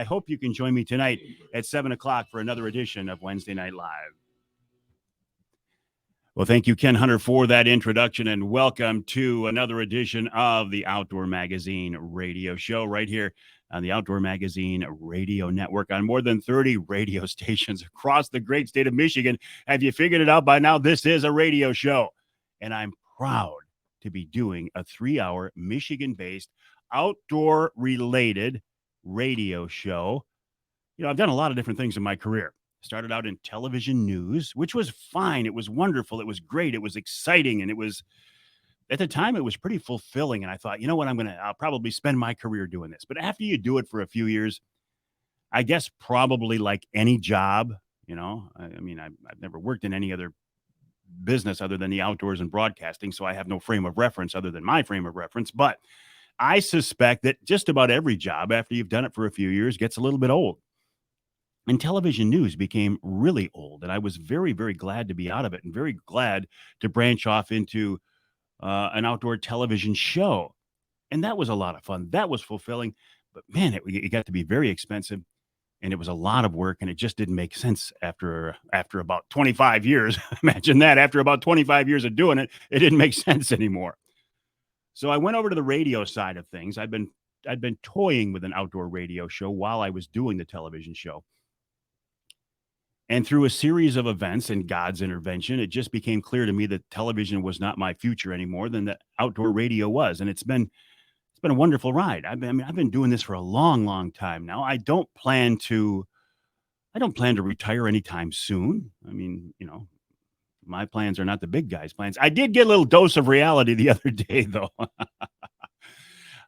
I hope you can join me tonight at 7 o'clock for another edition of Wednesday Night Live. Well, thank you, Ken Hunter, for that introduction, and welcome to another edition of the Outdoor Magazine radio show right here on the Outdoor Magazine radio network on more than 30 radio stations across the great state of Michigan. Have you figured it out by now? This is a radio show, and I'm proud to be doing a 3-hour Michigan-based outdoor-related radio show. You know, I've done a lot of different things in my career. Started out in television news, which was fine. It was wonderful. It was great. It was exciting. And it was, at the time, it was pretty fulfilling. And I thought, you know what, I'll probably spend my career doing this. But after you do it for a few years, I guess probably like any job, you know, I mean, I've never worked in any other business other than the outdoors and broadcasting. So I have no frame of reference other than my frame of reference. But I suspect that just about every job, after you've done it for a few years, gets a little bit old. And television news became really old. And I was very, very glad to be out of it and very glad to branch off into an outdoor television show. And that was a lot of fun. That was fulfilling. But man, it got to be very expensive. And it was a lot of work. And it just didn't make sense after about 25 years. Imagine that. After about 25 years of doing it, it didn't make sense anymore. So I went over to the radio side of things. I'd been toying with an outdoor radio show while I was doing the television show. And through a series of events and God's intervention, it just became clear to me that television was not my future anymore than that outdoor radio was. And it's been a wonderful ride. I've been doing this for a long, long time now. I don't plan to retire anytime soon. I mean, you know, my plans are not the big guys' plans. I did get a little dose of reality the other day, though.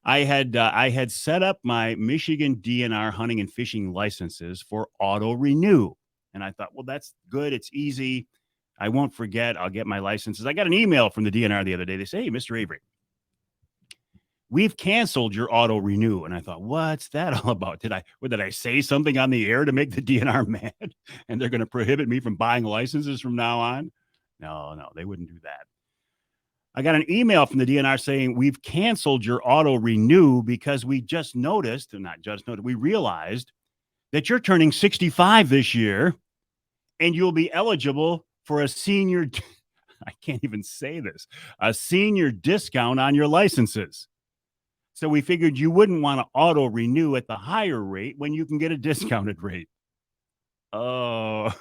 I had set up my Michigan DNR hunting and fishing licenses for auto renew. And I thought, well, that's good. It's easy. I won't forget. I'll get my licenses. I got an email from the DNR the other day. They say, hey, Mr. Avery, we've canceled your auto renew. And I thought, what's that all about? Did I say something on the air to make the DNR mad? And they're going to prohibit me from buying licenses from now on? No, they wouldn't do that. I got an email from the DNR saying, we've canceled your auto renew because we we realized that you're turning 65 this year and you'll be eligible for a senior, I can't even say this, a senior discount on your licenses. So we figured you wouldn't want to auto renew at the higher rate when you can get a discounted rate. Oh.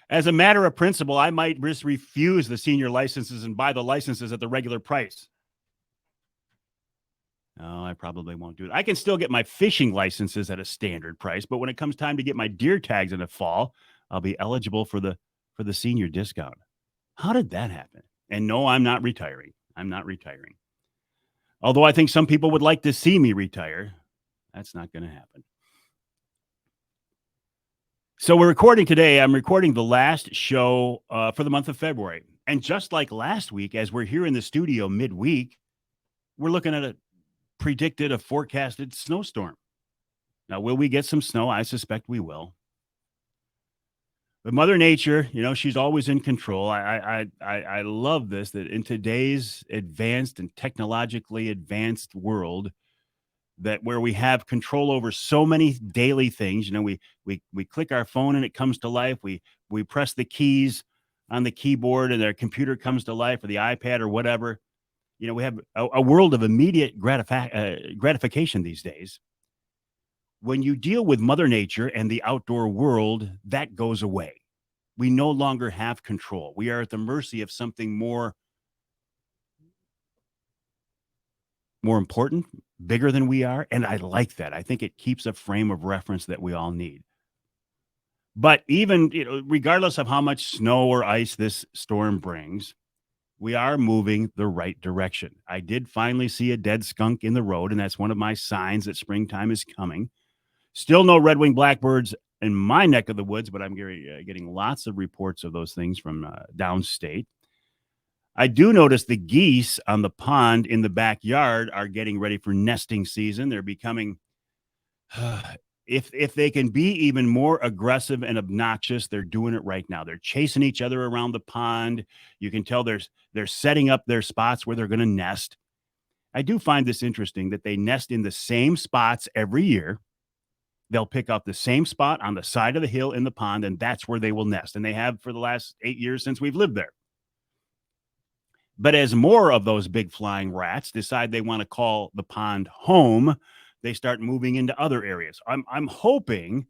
As a matter of principle, I might just refuse the senior licenses and buy the licenses at the regular price. No, I probably won't do it. I can still get my fishing licenses at a standard price, but when it comes time to get my deer tags in the fall, I'll be eligible for the senior discount. How did that happen? And no, I'm not retiring. Although I think some people would like to see me retire, that's not going to happen. So we're recording today. I'm recording the last show for the month of February. And just like last week, as we're here in the studio midweek, we're looking at a forecasted snowstorm. Now, will we get some snow? I suspect we will. But Mother Nature, you know, she's always in control. I love this, that in today's advanced and technologically advanced world, that where we have control over so many daily things, you know, we click our phone and it comes to life. We press the keys on the keyboard and our computer comes to life, or the iPad or whatever. You know, we have a world of immediate gratification these days. When you deal with Mother Nature and the outdoor world, that goes away. We no longer have control. We are at the mercy of something more important, bigger than we are. And I like that. I think it keeps a frame of reference that we all need. But even, you know, regardless of how much snow or ice this storm brings, we are moving the right direction. I did finally see a dead skunk in the road, and that's one of my signs that springtime is coming. Still no red-winged blackbirds in my neck of the woods, but I'm getting lots of reports of those things from downstate. I do notice the geese on the pond in the backyard are getting ready for nesting season. They're becoming, if they can be even more aggressive and obnoxious, they're doing it right now. They're chasing each other around the pond. You can tell they're setting up their spots where they're going to nest. I do find this interesting that they nest in the same spots every year. They'll pick out the same spot on the side of the hill in the pond, and that's where they will nest. And they have for the last 8 years since we've lived there. But as more of those big flying rats decide they want to call the pond home, they start moving into other areas. I'm hoping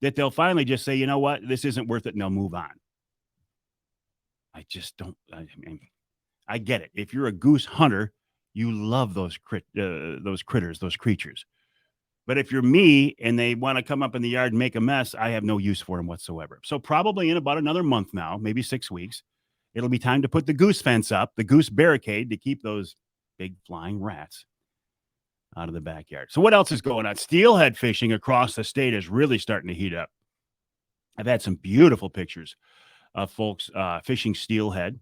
that they'll finally just say, you know what, this isn't worth it, and they'll move on. I just don't. I mean, I get it. If you're a goose hunter, you love those critters, those creatures. But if you're me and they want to come up in the yard and make a mess, I have no use for them whatsoever. So probably in about another month now, maybe 6 weeks, it'll be time to put the goose fence up, the goose barricade to keep those big flying rats out of the backyard. So what else is going on? Steelhead fishing across the state is really starting to heat up. I've had some beautiful pictures of folks fishing steelhead.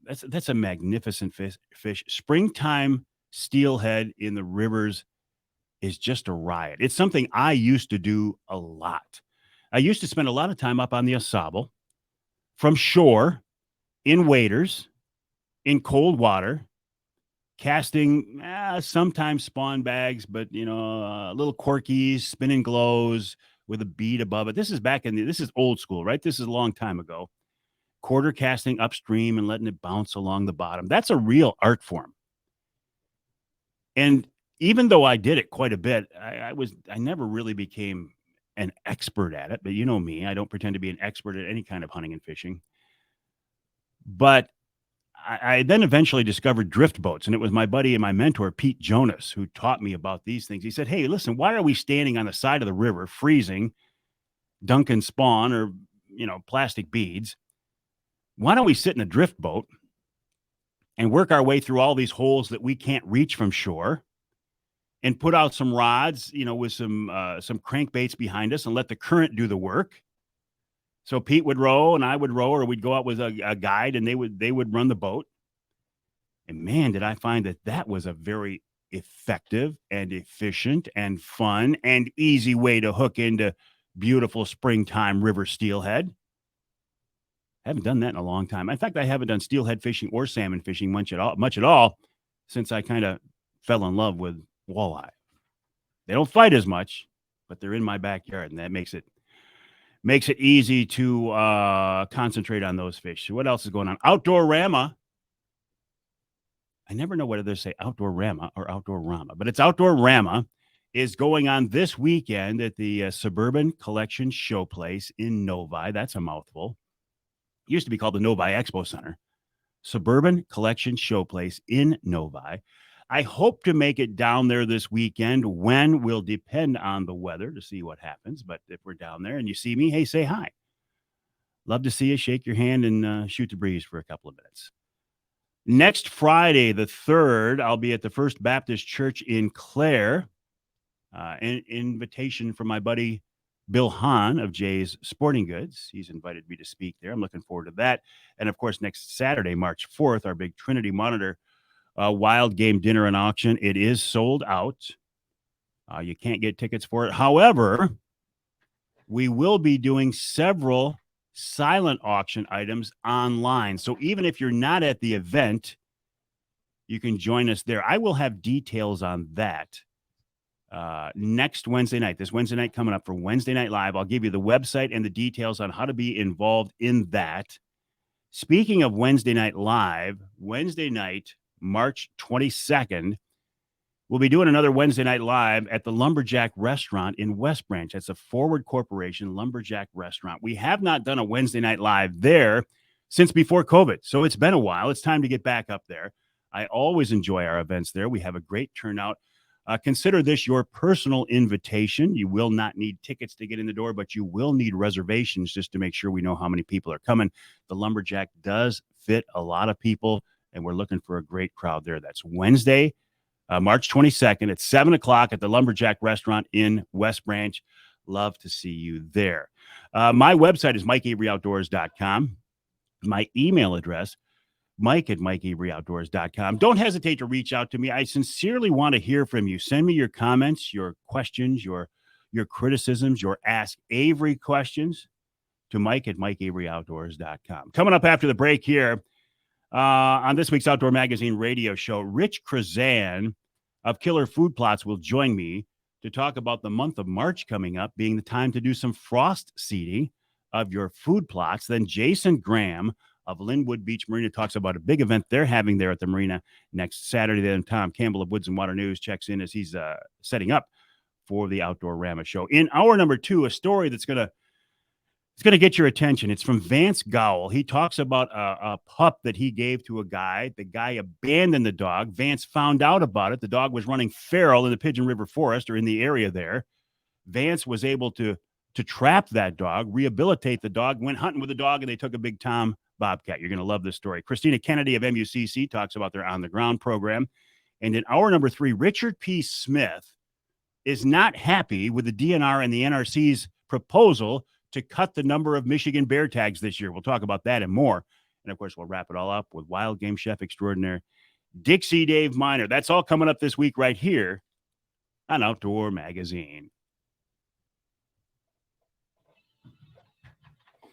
That's a magnificent fish. Springtime steelhead in the rivers is just a riot. It's something I used to do a lot. I used to spend a lot of time up on the Asable from shore in waders in cold water, casting sometimes spawn bags, but little corkies, spinning glows with a bead above it. This is old school, right? This is a long time ago. Quarter casting upstream and letting it bounce along the bottom. That's a real art form. And even though I did it quite a bit, I never really became an expert at it. But you know me, I don't pretend to be an expert at any kind of hunting and fishing. But I then eventually discovered drift boats, and it was my buddy and my mentor, Pete Jonas, who taught me about these things. He said, hey, listen, why are we standing on the side of the river, freezing, dunking spawn or, plastic beads? Why don't we sit in a drift boat and work our way through all these holes that we can't reach from shore and put out some rods, with some crankbaits behind us and let the current do the work. So Pete would row and I would row, or we'd go out with a guide and they would run the boat. And man, did I find that was a very effective and efficient and fun and easy way to hook into beautiful springtime river steelhead. I haven't done that in a long time. In fact, I haven't done steelhead fishing or salmon fishing much at all since I kind of fell in love with walleye. They don't fight as much, but they're in my backyard, and that makes it easy to concentrate on those fish. So what else is going on? Outdoor Rama. I never know whether they say Outdoor Rama or Outdoor Rama, but it's Outdoor Rama is going on this weekend at the Suburban Collection Showplace in Novi. That's a mouthful. It used to be called the Novi Expo Center. Suburban Collection Showplace in Novi. I hope to make it down there this weekend. When will depend on the weather to see what happens. But if we're down there and you see me, hey, say hi. Love to see you. Shake your hand and shoot the breeze for a couple of minutes. Next Friday, the 3rd, I'll be at the First Baptist Church in Clare. An invitation from my buddy Bill Hahn of Jay's Sporting Goods. He's invited me to speak there. I'm looking forward to that. And of course, next Saturday, March 4th, our big Trinity Monitor wild game dinner and auction. It is sold out. You can't get tickets for it. However, we will be doing several silent auction items online. So even if you're not at the event, you can join us there. I will have details on that next Wednesday night. This Wednesday night coming up for Wednesday Night Live. I'll give you the website and the details on how to be involved in that. Speaking of Wednesday Night Live, Wednesday night, March 22nd, we'll be doing another Wednesday Night Live at the Lumberjack Restaurant in West Branch. That's a Forward Corporation Lumberjack Restaurant. We have not done a Wednesday Night Live there since before COVID, so it's been a while. It's time to get back up there. I always enjoy our events there. We have a great turnout. Consider this your personal invitation. You will not need tickets to get in the door, but you will need reservations just to make sure we know how many people are coming. The Lumberjack does fit a lot of people, and we're looking for a great crowd there. That's Wednesday, March 22nd at 7 o'clock at the Lumberjack Restaurant in West Branch. Love to see you there. My website is MikeAveryOutdoors.com. My email address, Mike@MikeAveryOutdoors.com. Don't hesitate to reach out to me. I sincerely want to hear from you. Send me your comments, your questions, your criticisms, your Ask Avery questions to Mike@MikeAveryOutdoors.com. Coming up after the break here, On this week's Outdoor Magazine radio show, Rich Krazan of Killer Food Plots will join me to talk about the month of March coming up being the time to do some frost seeding of your food plots. Then Jason Graham of Linwood Beach Marina talks about a big event they're having there at the marina next Saturday. Then Tom Campbell of Woods and Water News checks in as he's setting up for the Outdoor Rama show. In hour number 2, a story that's going to get your attention. It's from Vance Gowell. He talks about a pup that he gave to a guy. The guy abandoned the dog. Vance found out about it. The dog was running feral in the Pigeon River Forest or in the area there. Vance was able to trap that dog, rehabilitate the dog, went hunting with the dog, and they took a big Tom Bobcat. You're going to love this story. Christina Kennedy of MUCC talks about their On the Ground program. And in hour number 3, Richard P. Smith is not happy with the DNR and the NRC's proposal to cut the number of Michigan bear tags this year. We'll talk about that and more. And of course, we'll wrap it all up with wild game chef extraordinaire Dixie Dave Miner. That's all coming up this week right here on Outdoor Magazine.